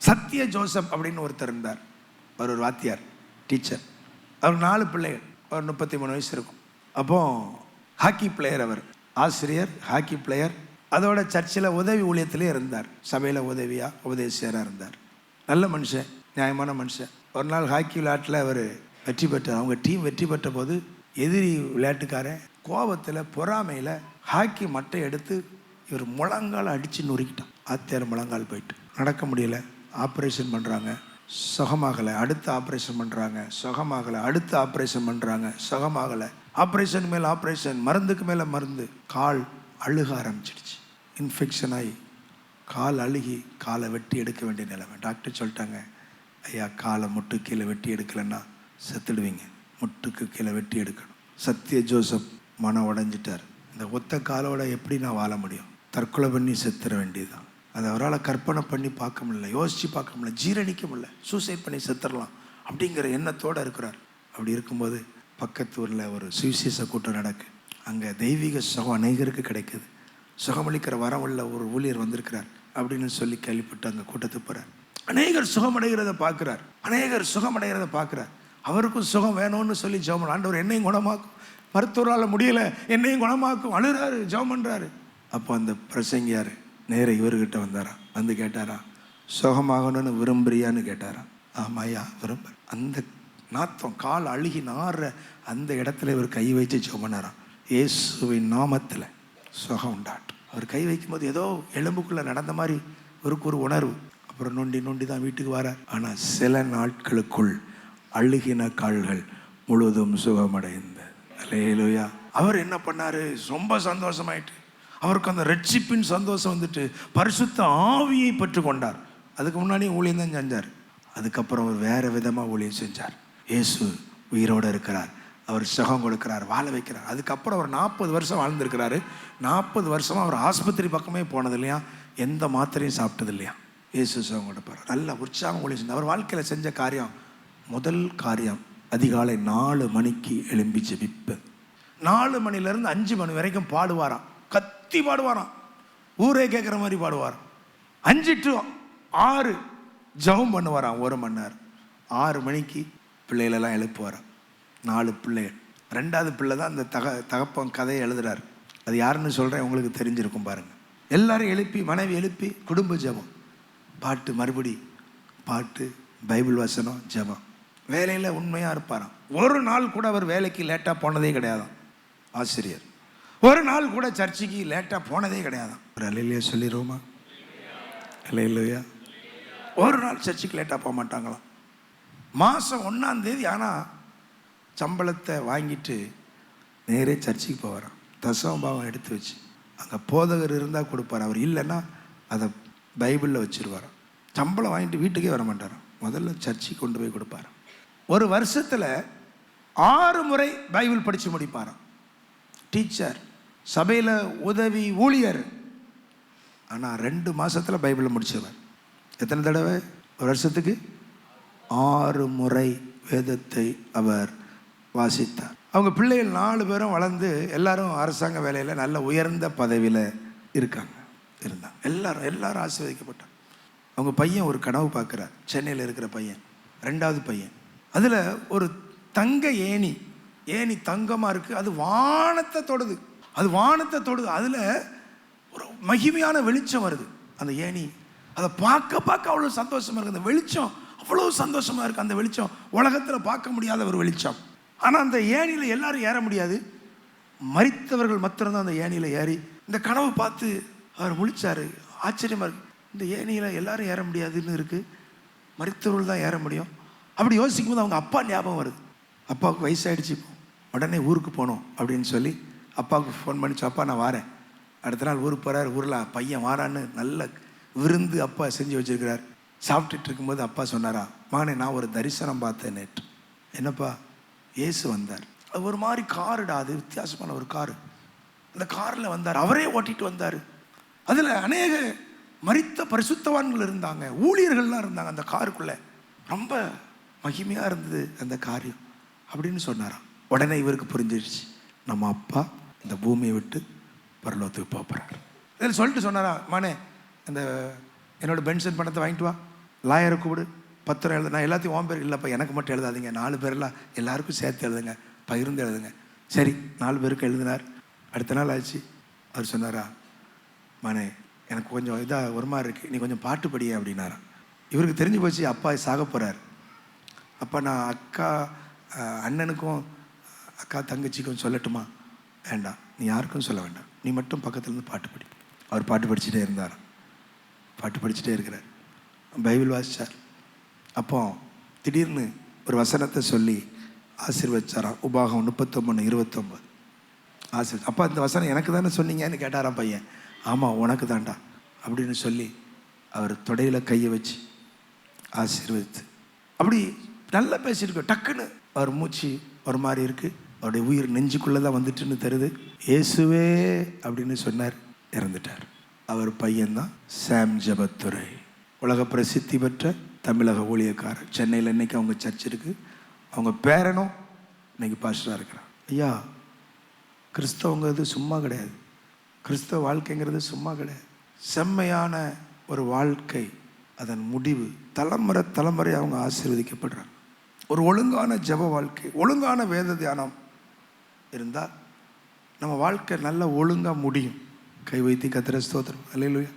Satya Joseph அப்படின்னு ஒருத்தர் இருந்தார். அவர் ஒரு வாத்தியார், டீச்சர். அவர் 4 பிள்ளைகள், ஒரு 33 வயசு இருக்கும். அப்போ ஹாக்கி பிளேயர், அவர் ஆசிரியர், ஹாக்கி பிளேயர். அதோட சர்ச்சில் உதவி ஊழியத்திலே இருந்தார். சபையில் உபதேசியராக இருந்தார். நல்ல மனுஷன், நியாயமான மனுஷன். ஒரு நாள் ஹாக்கி விளையாட்டில் அவர் வெற்றி பெற்றார். அவங்க டீம் வெற்றி பெற்ற போது எதிரி விளையாட்டுக்காரன் கோபத்தில் பொறாமையில் ஹாக்கி மட்டை எடுத்து இவர் முழங்கால் அடித்து நொறுக்கிட்டான். ஆத்தியார் முழங்கால் போயிட்டு நடக்க முடியல. ஆப்ரேஷன் பண்ணுறாங்க, சுகமாகலை. அடுத்து ஆப்ரேஷன் பண்ணுறாங்க, சுகமாகலை. அடுத்து ஆப்ரேஷன் பண்ணுறாங்க, சுகமாகலை. ஆப்ரேஷன் மேலே ஆப்ரேஷன், மருந்துக்கு மேலே மருந்து. கால் அழுக ஆரம்பிச்சிடுச்சு. இன்ஃபெக்ஷன் ஆகி கால் அழுகி காலை வெட்டி எடுக்க வேண்டிய நிலைமை. டாக்டர் சொல்லிட்டாங்க, ஐயா காலை முட்டு கீழே வெட்டி எடுக்கலைன்னா செத்துடுவீங்க, முட்டுக்கு கீழே வெட்டி எடுக்கணும். சத்ய ஜோசப் மனம் உடைஞ்சிட்டார். இந்த ஒத்த காலோட எப்படி நான் வாழ முடியும்? தற்கொலை பண்ணி செத்துற வேண்டியதுதான். அதை அவரால் கற்பனை பண்ணி பார்க்க முடியல, யோசித்து பார்க்க முடியல, ஜீரணிக்க முடியல. சூசைட் பண்ணி செத்துடலாம் அப்படிங்கிற எண்ணத்தோடு இருக்கிறார். அப்படி இருக்கும்போது பக்கத்து ஊரில் ஒரு சுவிசேஷ கூட்டம் நடக்கு. அங்கே தெய்வீக சுகம் அநேகருக்கு கிடைக்குது. சுகமளிக்கிற வரவுள்ள ஒரு ஊழியர் வந்திருக்கிறார் அப்படின்னு சொல்லி கேள்விப்பட்டு அங்கே கூட்டத்துக்கு போகிறார். அநேகர் சுகமடைகிறத பார்க்குறார். அவருக்கும் சுகம் வேணும்னு சொல்லி ஜெபம், ஆண்டவர் என்னையும் குணமாக்கும், மருத்துவரால் முடியலை என்னையும் குணமாக்கும், அழுறாரு, ஜெபம் பண்ணுறாரு. அப்போ அந்த பிரசங்கியார் நேர இவர்கிட்ட வந்தாரா, வந்து கேட்டாரா, சுகமாகணும்னு விரும்புறியான்னு கேட்டாரா. ஆமாயா விரும்புகிறேன். அந்த நாத்தம் கால் அழுகி நாடுற அந்த இடத்துல இவர் கை வச்சு ஜெபம் பண்ணாராம். இயேசுவின் நாமத்தில் சுகம் உண்டாட்டும். அவர் கை வைக்கும்போது ஏதோ எலும்புக்குள்ளே நடந்த மாதிரி இவருக்கு ஒரு உணர்வு. அப்புறம் நொண்டி தான் வீட்டுக்கு வரார். ஆனால் சில நாட்களுக்குள் அழுகின கால்கள் முழுவதும் சுகமடைந்த. அல்லேலூயா. அவர் என்ன பண்ணார்? ரொம்ப சந்தோஷமாயிட்டு அவருக்கு அந்த ரட்சிப்பின் சந்தோஷம் வந்துட்டு பரிசுத்த ஆவியை பெற்று கொண்டார். அதுக்கு முன்னாடி ஊழியம் தான் செஞ்சார். அதுக்கப்புறம் அவர் வேறு விதமாக ஊழியம் செஞ்சார். இயேசு உயிரோடு இருக்கிறார், அவர் சுகம் கொடுக்கிறார், வாழ வைக்கிறார். அதுக்கப்புறம் அவர் 40 வருஷம் வாழ்ந்துருக்கிறாரு. 40 வருஷமாக அவர் ஆஸ்பத்திரி பக்கமே போனது இல்லையா, எந்த மாத்திரையும் சாப்பிட்டது இல்லையா. இயேசு சுகம் கொடுப்பார். நல்ல உற்சாகம் ஊழியம் செஞ்சார். அவர் வாழ்க்கையில் செஞ்ச காரியம், முதல் காரியம் அதிகாலை 4 மணிக்கு எழும்பி ஜெபிப்பது. 4 மணிலேருந்து 5 மணி வரைக்கும் பாடுவாராம், கத்தி பாடுவாராம், ஊரே கேட்குற மாதிரி பாடுவாராம். 5 to 6 ஜெபம் பண்ணுவாராம், 1 மணி நேரம். 6 மணிக்கு பிள்ளைகளெல்லாம் எழுப்புவாராம். 4 பிள்ளைகள். 2வது பிள்ளை தான் அந்த தகப்பன் கதையை எழுதுறாரு. அது யாருன்னு சொல்கிறேன், உங்களுக்கு தெரிஞ்சிருக்கும் பாருங்கள். எல்லாரும் எழுப்பி, மனைவி எழுப்பி, குடும்ப ஜெபம், பாட்டு, மறுபடி பாட்டு, பைபிள் வசனம், ஜெபம். வேலையில் உண்மையாக இருப்பாராம். ஒரு நாள் கூட அவர் வேலைக்கு லேட்டாக போனதே கிடையாதாம். ஆசிரியர் ஒரு நாள் கூட சர்ச்சுக்கு லேட்டாக போனதே கிடையாதாம். ஒரு அல்லேலூயா சொல்லிடுவோமா? அல்லேலூயா. ஒரு நாள் சர்ச்சுக்கு லேட்டாக போக மாட்டாங்களாம். மாதம் 1ஆம் தேதி ஆனால் சம்பளத்தை வாங்கிட்டு நேரே சர்ச்சுக்கு போவாராம். தசமபாவம் எடுத்து வச்சு அங்கே போதகர் இருந்தால் கொடுப்பார், அவர் இல்லைன்னா அதை பைபிளில் வச்சுருவாராம். சம்பளம் வாங்கிட்டு வீட்டுக்கே வர மாட்டாராம், முதல்ல சர்ச்சுக்கு கொண்டு போய் கொடுப்பாராம். ஒரு வருஷத்தில் 6 முறை பைபிள் படித்து முடிப்பாராம். டீச்சர், சபையில் உதவி ஊழியர். ஆனால் 2 மாதத்தில் பைபிளை முடிச்சிடுவார். எத்தனை தடவை? ஒரு வருஷத்துக்கு 6 முறை வேதத்தை அவர் வாசித்தார். அவங்க பிள்ளைகள் 4 பேரும் வளர்ந்து எல்லாரும் அரசாங்க வேலையில் நல்ல உயர்ந்த பதவியில் இருந்தாங்க. எல்லாரும் ஆசீர்வதிக்கப்பட்டாங்க. அவங்க பையன் ஒரு கனவு பார்க்குறார். சென்னையில் இருக்கிற பையன், 2வது பையன். அதில் ஒரு தங்க ஏணி தங்கமாக இருக்குது. அது வானத்தை தொடுது. அதில் ஒரு மகிமையான வெளிச்சம் வருது. அந்த ஏணி அதை பார்க்க அவ்வளோ சந்தோஷமாக இருக்குது. அந்த வெளிச்சம் அவ்வளோ சந்தோஷமாக இருக்குது. அந்த வெளிச்சம் உலகத்தில் பார்க்க முடியாத ஒரு வெளிச்சம். ஆனால் அந்த ஏணியில் எல்லாரும் ஏற முடியாது, மரித்தவர்கள் மாத்திரம்தான் அந்த ஏணியில் ஏறி. இந்த கனவு பார்த்து அவர் முழிச்சார். ஆச்சரியமாக இருக்குது, இந்த ஏணியில் எல்லாரும் ஏற முடியாதுன்னு இருக்குது, மரித்தவர்கள் தான் ஏற முடியும். அப்படி யோசிக்கும் போது அவங்க அப்பா ஞாபகம் வருது. அப்பாவுக்கு வயசாகிடுச்சு, உடனே ஊருக்கு போகணும் அப்படின்னு சொல்லி அப்பாவுக்கு ஃபோன் பண்ணிச்சு. அப்பா நான் வாரேன். அடுத்த நாள் ஊருக்கு போகிறார். ஊரில் பையன் வாரான்னு நல்ல விருந்து அப்பா செஞ்சு வச்சுருக்கிறார். சாப்பிட்டுட்டு இருக்கும்போது அப்பா சொன்னாரா, மகனே நான் ஒரு தரிசனம் பார்த்தேன் நேற்று. என்னப்பா? இயேசு வந்தார். அது ஒரு மாதிரி காருடா, அது வித்தியாசமான ஒரு காரு. அந்த காரில் வந்தார், அவரே ஓட்டிகிட்டு வந்தார். அதில் அநேக மரித்த பரிசுத்தவான்கள் இருந்தாங்க, ஊழியர்கள்லாம் இருந்தாங்க அந்த காருக்குள்ளே. ரொம்ப மகிமையாக இருந்தது அந்த காரியம் அப்படின்னு சொன்னாராம். உடனே இவருக்கு புரிஞ்சிடுச்சு, நம்ம அப்பா இந்த பூமியை விட்டு பரலோகத்துக்கு போகிறார். இதில் சொல்லிட்டு சொன்னாரா, மகனே அந்த என்னோட பென்ஷன் பணத்தை வாங்கிட்டு வா, லாயரை கூப்பிடு, பத்திரம் எழுது. நான் எல்லாத்தையும் உன் பேர் இல்லைப்பா, எனக்கு மட்டும் எழுதாதீங்க, 4 பேரெல்லாம் எல்லாருக்கும் சேர்த்து எழுதுங்க, பகிர்ந்து எழுதுங்க. சரி, 4 பேருக்கு எழுதினார். அடுத்த நாள் ஆச்சு. அவர் சொன்னாரா, மனே எனக்கு கொஞ்சம் இதாக ஒரு மாதிரி இருக்குது, நீ கொஞ்சம் பாட்டு படியே அப்படின்னாராம். இவருக்கு தெரிஞ்சு போச்சு அப்பா சாக போகிறார். அப்போ நான் அண்ணனுக்கும் அக்கா தங்கச்சிக்கும் சொல்லட்டுமா? வேண்டாம், நீ யாருக்கும் சொல்ல வேண்டாம், நீ மட்டும் பக்கத்துலேருந்து பாட்டு படி. அவர் பாட்டு படிச்சுட்டே இருந்தாராம். பாட்டு படிச்சுட்டே இருக்கிறார். பைபிள் வாசித்தார். அப்போ திடீர்னு ஒரு வசனத்தை சொல்லி ஆசீர்வதிச்சாராம். உபாகம் 39:29 அப்போ அந்த வசனம் எனக்கு தானே சொன்னீங்கன்னு கேட்டாராம் பையன். ஆமாம், உனக்கு தான்டா அப்படின்னு சொல்லி அவர் தொடையில் கையை வச்சு ஆசீர்வதித்து அப்படி நல்லா பேசியிருக்கோம். டக்குன்னு அவர் மூச்சு ஒரு மாதிரி இருக்குது, அவருடைய உயிர் நெஞ்சுக்குள்ளே தான் வந்துட்டுன்னு தருது. இயேசுவே அப்படின்னு சொன்னார், இறந்துட்டார். அவர் பையன்தான் சாம் ஜெபத்துரை, உலக பிரசித்தி பெற்ற தமிழக ஊழியக்காரர். சென்னையில் இன்னைக்கு அவங்க சர்ச் இருக்குது. அவங்க பேரனும் இன்னைக்கு பாஸ்டராக இருக்கிறான். ஐயா, கிறிஸ்தவங்கிறது சும்மா கிடையாது, கிறிஸ்தவ வாழ்க்கைங்கிறது சும்மா கிடையாது. செம்மையான ஒரு வாழ்க்கை, அதன் முடிவு தலைமுறை அவங்க ஆசீர்வதிக்கப்படுறாங்க. ஒரு ஒழுங்கான ஜெப வாழ்க்கை, ஒழுங்கான வேத தியானம் இருந்தால் நம்ம வாழ்க்கை நல்ல ஒழுங்காக முடியும். கை வைத்து கர்த்தரை ஸ்தோத்திரம். அல்லேலூயா.